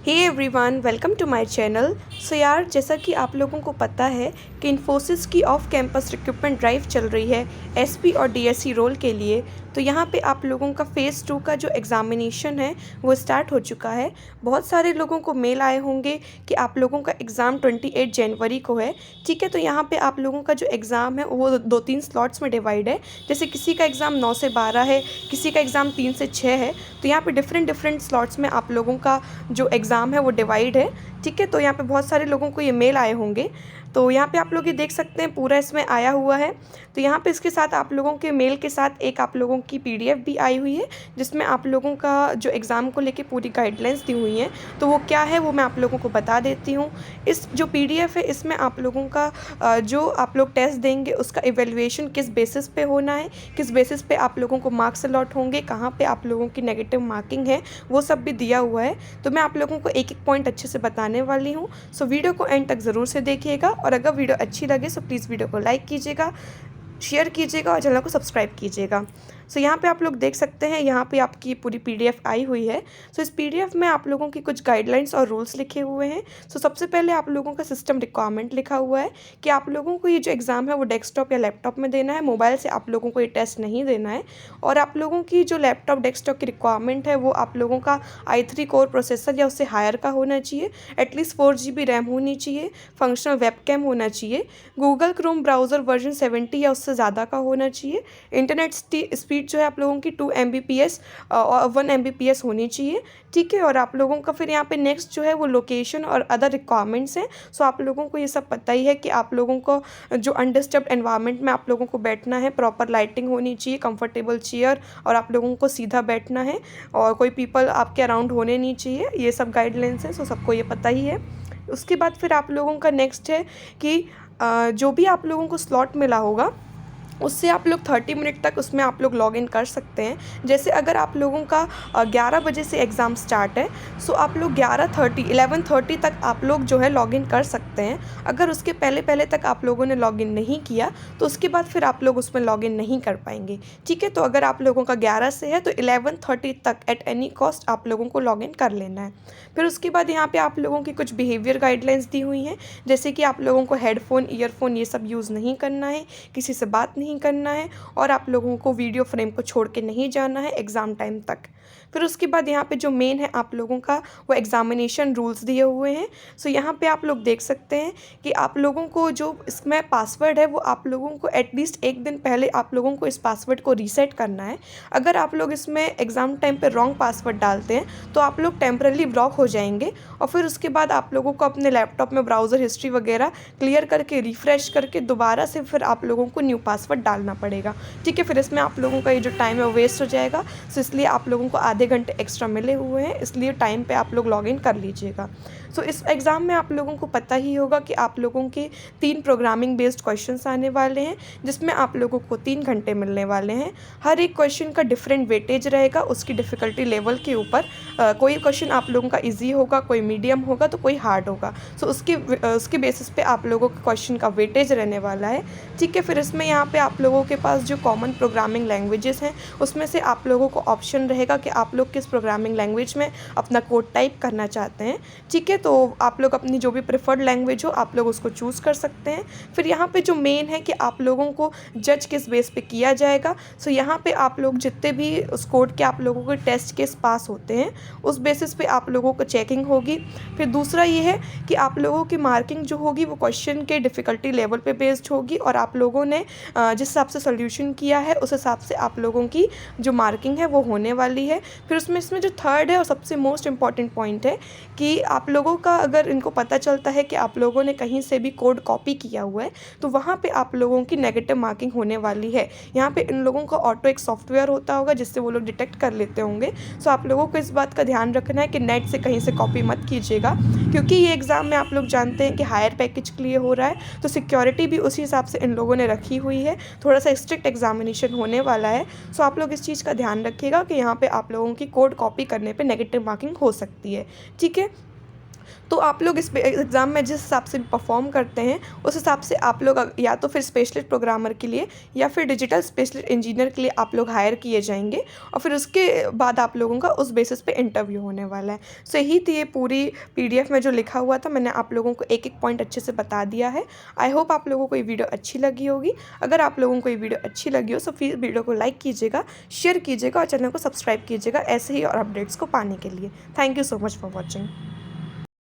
Hey everyone, welcome to my channel. So यार, जैसा कि आप लोगों को पता है कि इन्फोसिस की ऑफ कैंपस रिक्रूटमेंट ड्राइव चल रही है एसपी और डीएससी रोल के लिए। तो यहाँ पे आप लोगों का फ़ेज़ 2 का जो एग्ज़ामिनेशन है वो स्टार्ट हो चुका है। बहुत सारे लोगों को मेल आए होंगे कि आप लोगों का एग्ज़ाम 28 जनवरी को है। ठीक है, तो यहाँ पे आप लोगों का जो एग्ज़ाम है वो 2-3 स्लॉट्स में डिवाइड है। जैसे किसी का एग्ज़ाम 9 से 12 है, किसी का एग्ज़ाम 3 से 6 है। तो यहाँ पे डिफरेंट स्लॉट्स में आप लोगों का जो एग्ज़ाम है वो डिवाइड है। ठीक है, तो यहाँ पे बहुत सारे लोगों को ये मेल आए होंगे। तो यहाँ पे आप लोग ये देख सकते हैं, पूरा इसमें आया हुआ है। तो यहाँ पे इसके साथ आप लोगों के मेल के साथ एक आप लोगों की पीडीएफ भी आई हुई है, जिसमें आप लोगों का जो एग्ज़ाम को लेके पूरी गाइडलाइंस दी हुई हैं। तो वो क्या है वो मैं आप लोगों को बता देती हूँ। इस जो पीडीएफ है इसमें आप लोगों का जो आप लोग टेस्ट देंगे उसका इवैल्यूएशन किस बेसिस पे होना है, किस बेसिस पे आप लोगों को मार्क्स अलॉट होंगे, कहाँ पे आप लोगों की नेगेटिव मार्किंग है, वो सब भी दिया हुआ है। तो मैं आप लोगों को एक एक पॉइंट अच्छे से बताने वाली हूँ। सो वीडियो को एंड तक ज़रूर से देखिएगा, और अगर वीडियो अच्छी लगे सो प्लीज़ वीडियो को लाइक कीजिएगा, शेयर कीजिएगा और चैनल को सब्सक्राइब कीजिएगा। सो यहाँ पे आप लोग देख सकते हैं, यहाँ पे आपकी पूरी पीडीएफ आई हुई है। सो इस पीडीएफ में आप लोगों की कुछ गाइडलाइंस और रूल्स लिखे हुए हैं। सो सबसे पहले आप लोगों का सिस्टम रिक्वायरमेंट लिखा हुआ है कि आप लोगों को ये जो एग्ज़ाम है वो डेस्कटॉप या लैपटॉप में देना है, मोबाइल से आप लोगों को ये टेस्ट नहीं देना है। और आप लोगों की जो लैपटॉप डेस्कटॉप की रिक्वायरमेंट है वो आप लोगों का i3 कोर प्रोसेसर या उससे हायर का होना चाहिए, एटलीस्ट 4 GB रैम होनी चाहिए, फंक्शनल वेबकैम होना चाहिए, गूगल क्रोम ब्राउज़र वर्जन 70 या उससे ज़्यादा का होना चाहिए, इंटरनेट स्पीड जो है आप लोगों की 2 Mbps और 1 Mbps होनी चाहिए। ठीक है, और आप लोगों का फिर यहाँ पे नेक्स्ट जो है वो लोकेशन और अदर रिक्वायरमेंट्स हैं। सो आप लोगों को ये सब पता ही है कि आप लोगों को जो अनडिस्टर्ब्ड एनवायरनमेंट में आप लोगों को बैठना है, प्रॉपर लाइटिंग होनी चाहिए, कंफर्टेबल चेयर, और आप लोगों को सीधा बैठना है, और कोई पीपल आपके अराउंड होने नहीं चाहिए। ये सब गाइडलाइंस है, सो सबको ये पता ही है। उसके बाद फिर आप लोगों का नेक्स्ट है कि जो भी आप लोगों को स्लॉट मिला होगा उससे आप लोग 30 मिनट तक उसमें आप लोग लॉग इन कर सकते हैं। जैसे अगर आप लोगों का 11 बजे से एग्ज़ाम स्टार्ट है, सो आप लोग 11:30 तक आप लोग जो है लॉग इन कर सकते हैं। अगर उसके पहले तक आप लोगों ने लॉग इन नहीं किया तो उसके बाद फिर आप लोग उसमें लॉग इन नहीं कर पाएंगे। ठीक है, तो अगर आप लोगों का 11 से है तो 11:30 तक एट एनी कॉस्ट आप लोगों को लॉग इन कर लेना है। फिर उसके बाद यहाँ पे आप लोगों की कुछ बिहेवियर गाइडलाइंस दी हुई हैं, जैसे कि आप लोगों को हेडफोन, ईयरफोन ये सब यूज़ नहीं करना है, किसी से बात नहीं करना है, और आप लोगों को वीडियो फ्रेम को छोड़ के नहीं जाना है एग्ज़ाम टाइम तक। फिर उसके बाद यहाँ पे जो मेन है आप लोगों का वो एग्ज़ामिनेशन रूल्स दिए हुए हैं। सो यहाँ पे आप लोग देख सकते हैं कि आप लोगों को जो इसमें पासवर्ड है वो आप लोगों को एटलीस्ट एक दिन पहले आप लोगों को इस पासवर्ड को रीसेट करना है। अगर आप लोग इसमें एग्ज़ाम टाइम पे रॉन्ग पासवर्ड डालते हैं तो आप लोग टेम्परली ब्लॉक हो जाएंगे, और फिर उसके बाद आप लोगों को अपने लैपटॉप में ब्राउज़र हिस्ट्री वगैरह क्लियर करके रिफ़्रेश करके दोबारा से फिर आप लोगों को न्यू पासवर्ड डालना पड़ेगा। ठीक है, फिर इसमें आप लोगों का ये जो टाइम है वो वेस्ट हो जाएगा। सो इसलिए आप लोगों को आधे घंटे एक्स्ट्रा मिले हुए हैं, इसलिए टाइम पे आप लोग लॉग इन कर लीजिएगा। सो इस एग्ज़ाम में आप लोगों को पता ही होगा कि आप लोगों के 3 प्रोग्रामिंग बेस्ड क्वेश्चंस आने वाले हैं, जिसमें आप लोगों को 3 घंटे मिलने वाले हैं। हर एक क्वेश्चन का डिफरेंट वेटेज रहेगा उसकी डिफ़िकल्टी लेवल के ऊपर। कोई क्वेश्चन आप लोगों का ईजी होगा, कोई मीडियम होगा, तो कोई हार्ड होगा। सो उसके बेसिस पे आप लोगों के क्वेश्चन का वेटेज रहने वाला है। ठीक है, फिर इसमें यहाँ पे आप लोगों के पास जो कॉमन प्रोग्रामिंग लैंग्वेजेस हैं उसमें से आप लोगों को ऑप्शन रहेगा कि आप लोग किस प्रोग्रामिंग लैंग्वेज में अपना कोड टाइप करना चाहते हैं। ठीक है, तो आप लोग अपनी जो भी प्रेफर्ड लैंग्वेज हो आप लोग उसको चूज़ कर सकते हैं। फिर यहाँ पे जो मेन है कि आप लोगों को जज किस बेस पे किया जाएगा। सो यहाँ पे आप लोग जितने भी उस कोड के आप लोगों के टेस्ट केस पास होते हैं उस बेसिस पे आप लोगों को चेकिंग होगी। फिर दूसरा ये है कि आप लोगों की मार्किंग जो होगी वो क्वेश्चन के डिफ़िकल्टी लेवल पे बेस्ड होगी, और आप लोगों ने जिस हिसाब से सोल्यूशन किया है उस हिसाब से आप लोगों की जो मार्किंग है वो होने वाली है। फिर इसमें जो थर्ड है और सबसे मोस्ट इम्पॉर्टेंट पॉइंट है कि आप लोगों का अगर इनको पता चलता है कि आप लोगों ने कहीं से भी कोड कॉपी किया हुआ है तो वहाँ पे आप लोगों की नेगेटिव मार्किंग होने वाली है। यहाँ पे इन लोगों का ऑटो एक सॉफ्टवेयर होता होगा जिससे वो लोग डिटेक्ट कर लेते होंगे। सो आप लोगों को इस बात का ध्यान रखना है कि नेट से कहीं से कॉपी मत कीजिएगा, क्योंकि ये एग्ज़ाम में आप लोग जानते हैं कि हायर पैकेज के लिए हो रहा है, तो सिक्योरिटी भी उसी हिसाब से इन लोगों ने रखी हुई है। थोड़ा सा स्ट्रिक्ट एग्जामिनेशन होने वाला है। सो आप लोग इस चीज़ का ध्यान रखिएगा कि यहाँ पे आप लोगों की कोड कॉपी करने पे नेगेटिव मार्किंग हो सकती है। ठीक है, तो आप लोग इस एग्ज़ाम में जिस हिसाब से परफॉर्म करते हैं उस हिसाब से आप लोग या तो फिर स्पेशलिस्ट प्रोग्रामर के लिए या फिर डिजिटल स्पेशलिस्ट इंजीनियर के लिए आप लोग हायर किए जाएंगे और फिर उसके बाद आप लोगों का उस बेसिस पे इंटरव्यू होने वाला है। सो यही थी ये पूरी PDF में जो लिखा हुआ था, मैंने आप लोगों को एक एक पॉइंट अच्छे से बता दिया है। आई होप आप लोगों को ये वीडियो अच्छी लगी होगी। अगर आप लोगों को ये वीडियो अच्छी लगी हो तो फिर वीडियो को लाइक कीजिएगा, शेयर कीजिएगा और चैनल को सब्सक्राइब कीजिएगा ऐसे ही और अपडेट्स को पाने के लिए। Thank you so much for watching.